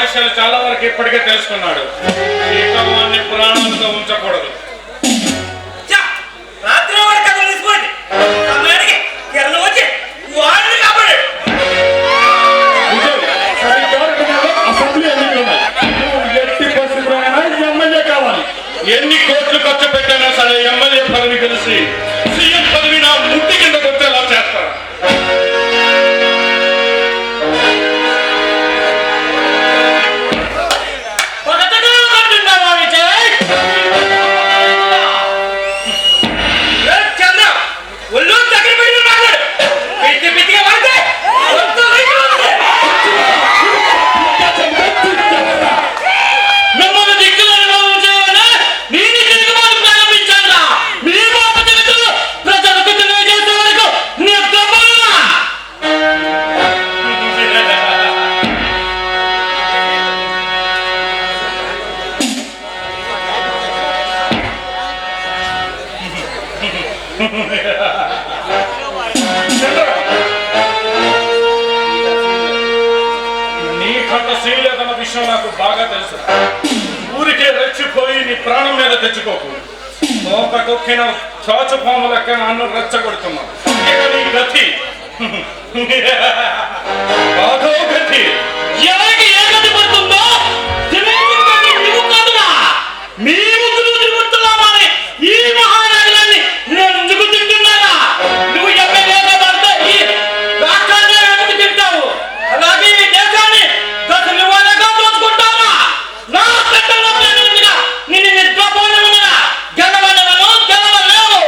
రహస్యాలు చాలా వరకు ఇప్పటికే తెలుసుకున్నాడు. ఇక వాడిని ప్రాణాలతో ఉంచకూడదు. రాత్రి వాడి కథ తీసుకోండి. సమయానికి కిరణ్ వచ్చి వాడిని కాపాడాడు. ఎమ్మెల్యే కావాలి. ఎన్ని కోట్లు ఖర్చు పెట్టైనా సరే ఎమ్మెల్యే పదవి కలిసి సీఎం పదవి నా ముట్టి కిందకు వచ్చేలా చేస్తాను. నీకంత శీలేదన్న విషయం నాకు బాగా తెలుసు. ఊరికే రెచ్చిపోయి నీ ప్రాణం మీద తెచ్చుకోకు. తోకతొక్కిన చాచుపాము లెక్క నన్ను రెచ్చగొడుతున్నావు. ఇక నీ గతి బాధో గతి. ఎవరికి ఏ గతి పడుతుందో మీ ముగ్గురు తిరుగుతున్నామని ఈ మహానగరాన్ని నేను ఎందుకు తింటున్నానా? నువ్వు ఎమ్మెల్యేగా పడితే ఈ రాష్ట్రాన్ని ఎందుకు తింటావు? అలాగే ఈ దేశాన్ని దశలు వాళ్ళగా దోచుకుంటావా? నా పెట్టలో ప్రేమించగా నిన్ను నిద్రపోనగా గెలవలేవు గెలవలేవు.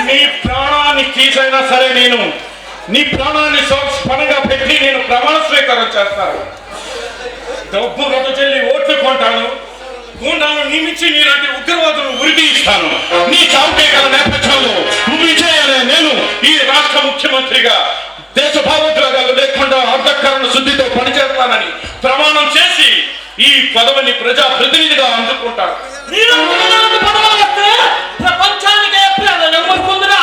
నీ ప్రాణాన్ని తీసైనా సరే నేను నీ ప్రాణాన్ని పణంగా పెట్టి నేను ప్రమాణ స్వీకారం చేస్తాను. డబ్బు రద్దు చెల్లి ఓట్లు కొంటాను. గుండాలను నియమించి నీలాంటి ఉగ్రవాదులను ఉరిదీయిస్తాను. నీ చావుకేకల నేపథ్యంలో విజయాలే నేను ఈ రాష్ట్ర ముఖ్యమంత్రిగా దేశ భావోద్వేగాలు లేకుండా అంతఃకరణ శుద్ధితో పనిచేస్తానని ప్రమాణం చేసి ఈ పదవిని ప్రజా ప్రతినిధిగా అందుకుంటాను. ప్రపంచానికే పొందినా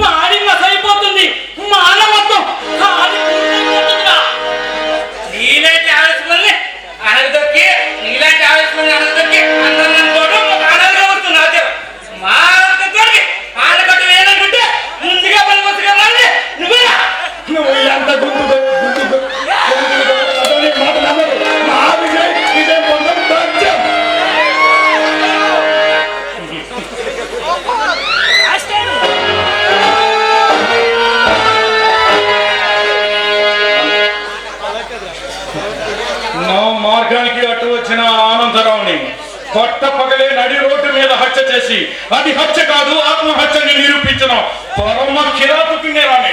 పాడి మసైపోతుంది. మానవత్వం నీలాంటి ఆవేశమని అనగదొక్కి నీలాంటి ఆవేశమని అనగదొక్కి అందరూ ఆనందంగా వస్తున్నారు. మా ఆడగట్టు వేయాలనుకుంటే ముందుగా పనికొచ్చుగా నువ్వేనా? నువ్వు ఎంత గుంపు మార్గానికి అటు వచ్చిన ఆనందరావుని కొత్త పగలే నడి రోడ్డు మీద హత్య చేసి అది హత్య కాదు ఆత్మహత్యని నిరూపించిన పరమ కిరాతకునే రాని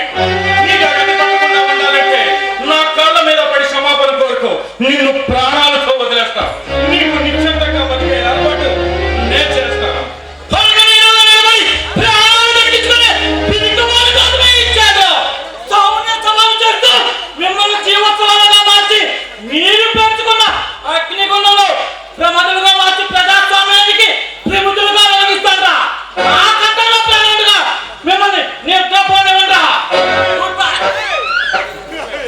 పట్టకుండా ఉండాలంటే నా కాళ్ళ మీద పడి క్షమాపణ కోరుకో. నిన్ను ప్రాణాలతో వదిలేస్తా. నీకు నిశ్చితంగా బతికే ఏర్పాటు నేను చేస్తాను. మిమ్మల్ని జీవోత్సవాలుగా మార్చి మీరు పెంచుకున్న అగ్నిగుండంలో ప్రమాదులుగా మార్చి ప్రజాస్వామ్యానికి ప్రముఖులుగా వెలిగిస్తారా? ఆ కట్టంలో ప్రేమగా మిమ్మల్ని నిద్రపోనివ్వండి.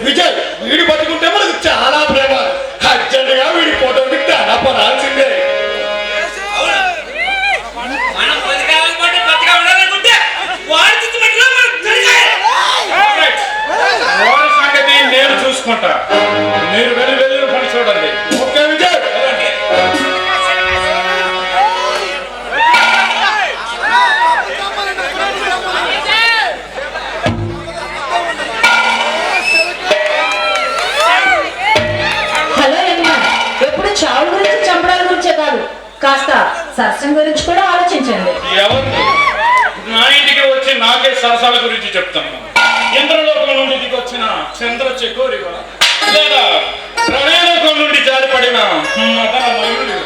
విజయ్ వీడి బతుకుంటే మనకు చాలా ప్రేమ. అర్జెంటుగా వీడి ఫోటో పెట్టి అనపరాల్సిందే. మనం బతకాలనుకుంటే బతక ఉండాలనుకుంటే వాడి చుట్టుపక్కల వాడి సంగతి నేను చూసుకుంటా. మీరు వెళ్ళి పని చూడండి. ఓకే విజయ్. హలో యమున, ఎప్పుడు చావుల గురించి చంపడాల గురించే కాదు, కాస్త సరసం గురించి కూడా ఆలోచించండి. ఎవరిని? నా ఇంటికి వచ్చి నాకే సరసాల గురించి చెప్తాను. ఇంద్రలోకం నుండి దిగొచ్చిన చంద్ర చెకోరివా లేదా ప్రణయలోకం నుండి జారిపడిన మదన మయూరి?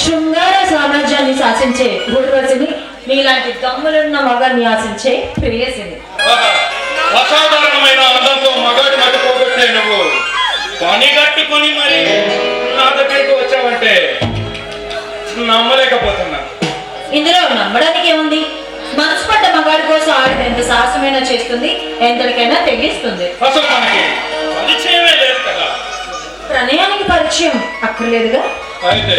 శృంగార సామ్రాజ్యాన్ని శాసించే ఊర్వశిని, నీలాంటి దమ్ములున్న మగాన్ని ఆశించే ప్రేయసిని. అసాధారణమైన అందంతో మగాడి మట్టి పోగొట్టే నువ్వు పని కట్టుకుని మరి నా దగ్గరికి వచ్చావంటే నమ్మలేకపోతున్నా. ఇందులో నమ్మడానికి ఏముంది? మనసు పడ్డ మగాడు మగవాడి కోసం ఆవిడ ఎంత సాహసమైనా చేస్తుంది, ఎంతటికైనా తెగిస్తుంది. అసలు మనకి పరిచయమే లేదు కదా. ప్రణయానికి పరిచయం అక్కర్లేదుగా. అయితే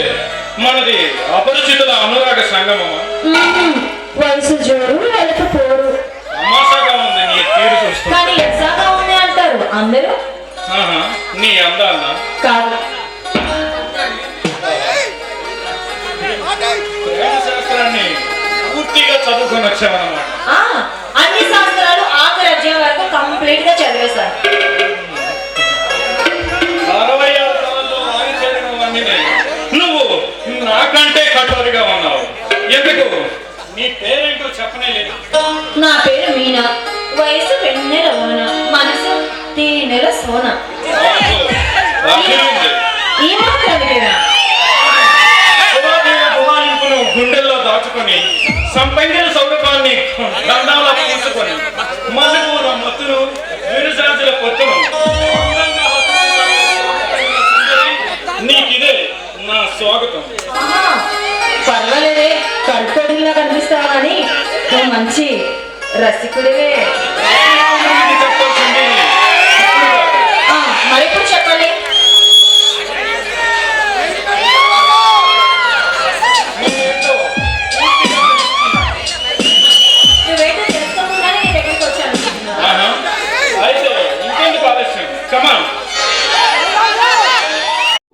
మనది అపరిచితుల అనురాగ సంగమమా? వయసు జోరు వెళ్ళకపోరు, తమాషాగా ఉంది నీ తీరు చూస్తూ. కానీ ఎసాగా ఉంది అంటారు అందరూ. ఆహా, నీ అందాన్నా కాదు, ప్రేమ శాస్త్రాన్ని పూర్తిగా చదువుకొని వచ్చామన్నమాట. ఆ అన్ని శాస్త్రాలు ఆఖరి అధ్యాయం వరకు కంప్లీట్ గా చదివేశారు. 66 సార్లు ఆగిచేరినవన్నీ నేను. నువ్వు నాకంటే కఠోరిగా ఉన్నావు. ఎందుకు? నీ పేరేంటో చెప్పనే లేదు. నా పేరు మీనా, వయసు వెన్నెల ఓన, మనసు తీనెల సోన. అర్థమైంది. ఈ మాత్రమేనా? గుమానింపును గుండెల్లో దాచుకొని సంపంగిన సౌరభాన్ని దండాల్లో పూసుకొని మల్లెపూల మత్తును విరుజాజుల పొత్తును నీకిదే నా స్వాగతం. ఆహా, పర్వాలేదే, కడుపుడిలా కనిపిస్తావా అని నువ్వు మంచి రసికుడివే.